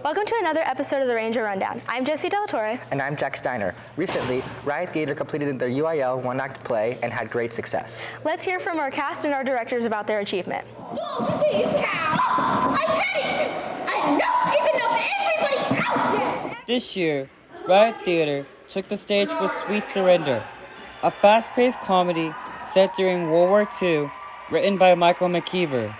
Welcome to another episode of the Ranger Rundown. I'm Jessie Del Torre. And I'm Jack Steiner. Recently, Riot Theater completed their UIL one-act play and had great success. Let's hear from our cast and our directors about their achievement. Look these cows! I'm ready! Enough is enough! Everybody out there! This year, Riot Theater took the stage with Sweet Surrender, a fast-paced comedy set during World War II, written by Michael McKeever.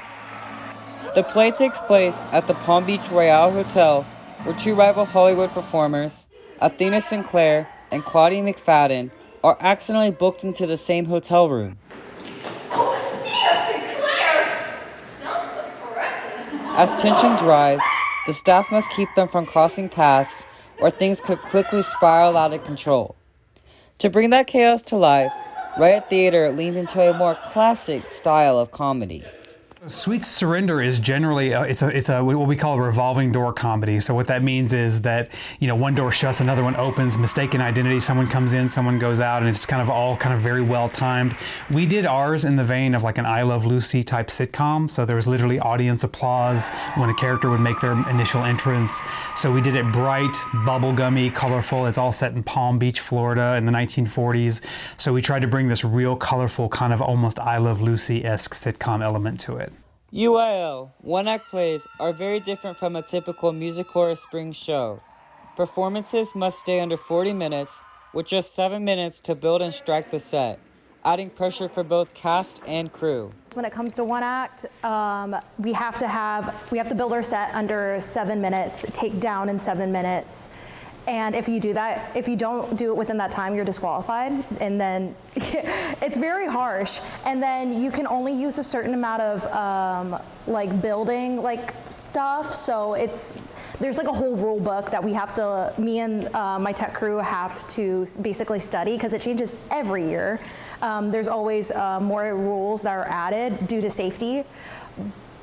The play takes place at the Palm Beach Royale Hotel, where two rival Hollywood performers, Athena Sinclair and Claudia McFadden, are accidentally booked into the same hotel room. Oh, Athena Sinclair! Stop the pressing. As tensions rise, the staff must keep them from crossing paths, or things could quickly spiral out of control. To bring that chaos to life, Riot Theater leaned into a more classic style of comedy. Sweet Surrender is generally it's a what we call a revolving door comedy. So what that means is that one door shuts, another one opens, mistaken identity, someone comes in, someone goes out, and it's all very well timed. We did ours in the vein of like an I Love Lucy type sitcom. So there was literally audience applause when a character would make their initial entrance. So we did it bright, bubblegummy, colorful. It's all set in Palm Beach, Florida in the 1940s. So we tried to bring this real colorful kind of almost I Love Lucy-esque sitcom element to it. UIL one-act plays are very different from a typical musical or spring show. Performances must stay under 40 minutes, with just 7 minutes to build and strike the set, adding pressure for both cast and crew. When it comes to one act, we have to build our set under 7 minutes, take down in 7 minutes. And if you do that, if you don't do it within that time, you're disqualified. And then it's very harsh. And then you can only use a certain amount of building stuff. So there's like a whole rule book that me and my tech crew have to basically study, because it changes every year. There's always more rules that are added due to safety.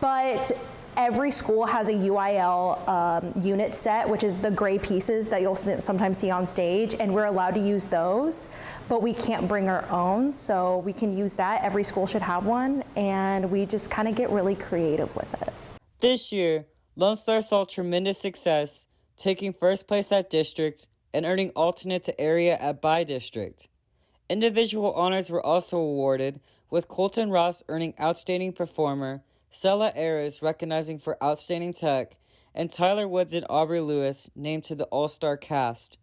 But every school has a UIL unit set, which is the gray pieces that you'll sometimes see on stage, and we're allowed to use those, but we can't bring our own, so we can use that. Every school should have one, and we just kind of get really creative with it. This year, Lone Star saw tremendous success, taking first place at district and earning alternate to area at by-district. Individual honors were also awarded, with Colton Ross earning Outstanding Performer, Sella Ayres recognizing for Outstanding Tech, and Tyler Woods and Aubrey Lewis named to the All-Star cast,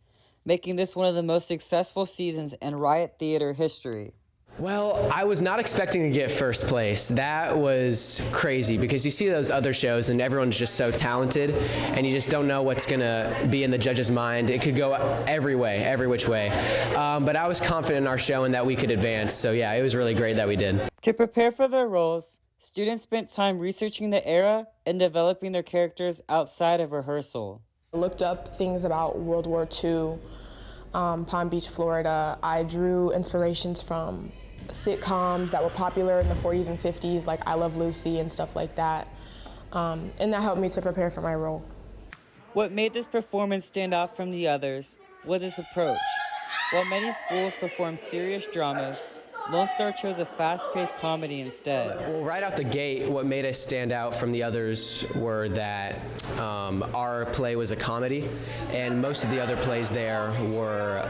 making this one of the most successful seasons in Riot Theater history. Well, I was not expecting to get first place. That was crazy, because you see those other shows and everyone's just so talented, and you just don't know what's going to be in the judge's mind. It could go every which way. But I was confident in our show and that we could advance. So yeah, it was really great that we did. To prepare for their roles, students spent time researching the era and developing their characters outside of rehearsal. I looked up things about World War II, Palm Beach, Florida. I drew inspirations from sitcoms that were popular in the 40s and 50s, like I Love Lucy and stuff like that. And that helped me to prepare for my role. What made this performance stand out from the others was its approach. While many schools perform serious dramas, Lone Star chose a fast-paced comedy instead. Well, right out the gate, what made us stand out from the others were that our play was a comedy, and most of the other plays there were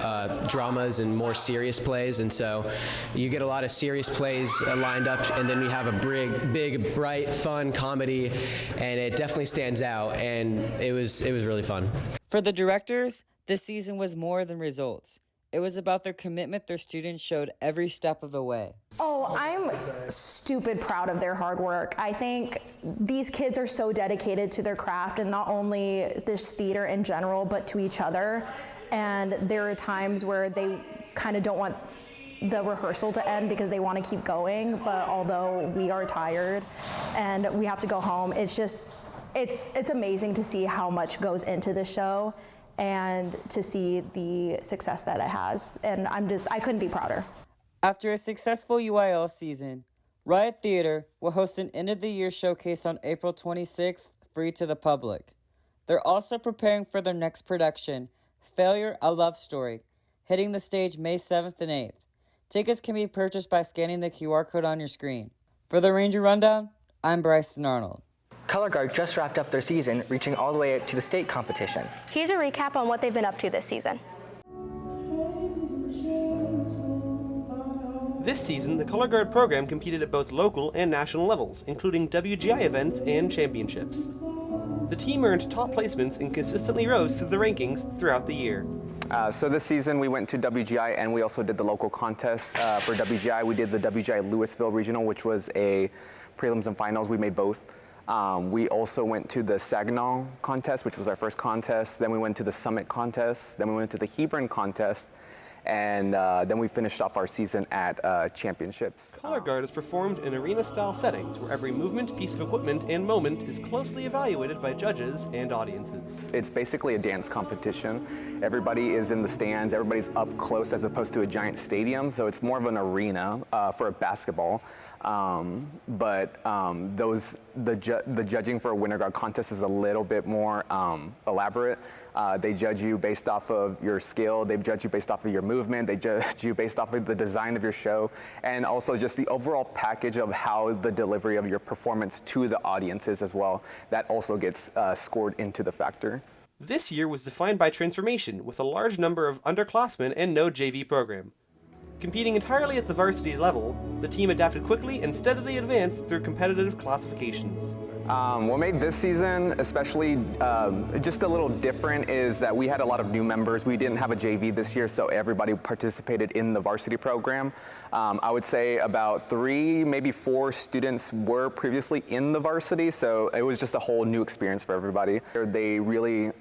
dramas and more serious plays, and so you get a lot of serious plays lined up, and then we have a big, bright, fun comedy, and it definitely stands out, and it was really fun. For the directors, this season was more than results. It was about their commitment their students showed every step of the way. Oh, I'm stupid proud of their hard work. I think these kids are so dedicated to their craft, and not only this theater in general, but to each other. And there are times where they kind of don't want the rehearsal to end because they want to keep going. But although we are tired and we have to go home, it's amazing to see how much goes into the show and to see the success that it has. And I couldn't be prouder. After a successful UIL season, Riot Theater will host an end-of-the-year showcase on April 26th, free to the public. They're also preparing for their next production, Failure, A Love Story, hitting the stage May 7th and 8th. Tickets can be purchased by scanning the QR code on your screen. For the Ranger Rundown, I'm Bryson Arnold. Color Guard just wrapped up their season, reaching all the way to the state competition. Here's a recap on what they've been up to this season. This season, the Color Guard program competed at both local and national levels, including WGI events and championships. The team earned top placements and consistently rose through the rankings throughout the year. So this season we went to WGI and we also did the local contest for WGI. We did the WGI Louisville Regional, which was a prelims and finals. We made both. We also went to the Saginaw contest, which was our first contest. Then we went to the Summit contest. Then we went to the Hebron contest. And then we finished off our season at championships. Color Guard is performed in arena-style settings where every movement, piece of equipment, and moment is closely evaluated by judges and audiences. It's basically a dance competition. Everybody is in the stands, everybody's up close as opposed to a giant stadium, so it's more of an arena for a basketball. The judging for a Winter Guard contest is a little bit more elaborate. They judge you based off of your skill, they judge you based off of your movement, they judge you based off of the design of your show, and also just the overall package of how the delivery of your performance to the audiences as well. That also gets scored into the factor. This year was defined by transformation, with a large number of underclassmen and no JV program. Competing entirely at the varsity level, the team adapted quickly and steadily advanced through competitive classifications. What made this season especially just a little different is that we had a lot of new members. We didn't have a JV this year, so everybody participated in the varsity program. I would say about 3, maybe 4 students were previously in the varsity, so it was just a whole new experience for everybody. They really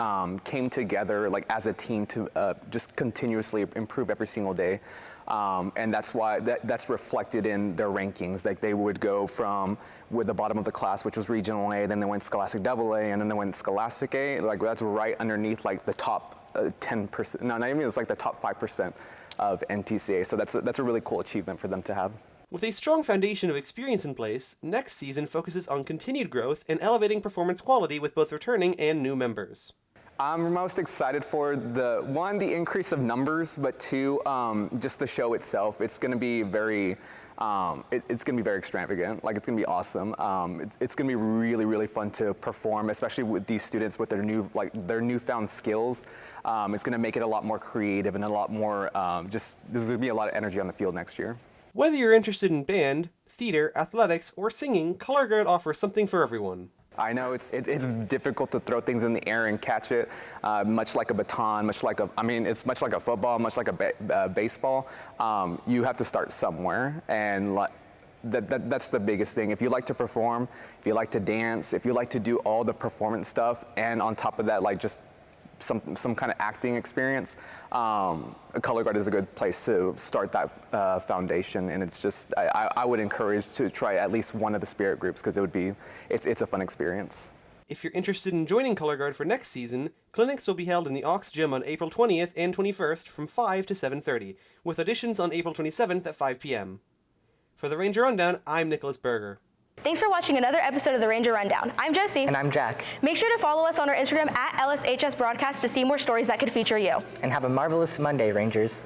came together like as a team to just continuously improve every single day. And that's why that's reflected in their rankings. Like they would go from with the bottom of the class, which was Regional A, then they went Scholastic AA, and then they went Scholastic A. Like that's right underneath like the top 10%. No, not even, it's like the top 5% of NTCA. So that's a really cool achievement for them to have. With a strong foundation of experience in place, next season focuses on continued growth and elevating performance quality with both returning and new members. I'm most excited for the increase of numbers, but 2, just the show itself. It's going to be very, it's going to be very extravagant. Like it's going to be awesome. It's going to be really, really fun to perform, especially with these students with their newfound skills. It's going to make it a lot more creative and a lot more there's going to be a lot of energy on the field next year. Whether you're interested in band, theater, athletics, or singing, Color Guard offers something for everyone. I know it's difficult to throw things in the air and catch it, much like a baton, it's much like a football, much like a baseball. You have to start somewhere, and that's the biggest thing. If you like to perform, if you like to dance, if you like to do all the performance stuff, and on top of that, like just some kind of acting experience, Color Guard is a good place to start that foundation. And it's just, I would encourage to try at least one of the spirit groups because it's a fun experience. If you're interested in joining Color Guard for next season, clinics will be held in the Aux Gym on April 20th and 21st from 5 to 7:30, with auditions on April 27th at 5 p.m. For the Ranger Rundown, I'm Nicholas Berger. Thanks for watching another episode of the Ranger Rundown. I'm Josie. And I'm Jack. Make sure to follow us on our Instagram at LSHS Broadcast to see more stories that could feature you. And have a marvelous Monday, Rangers.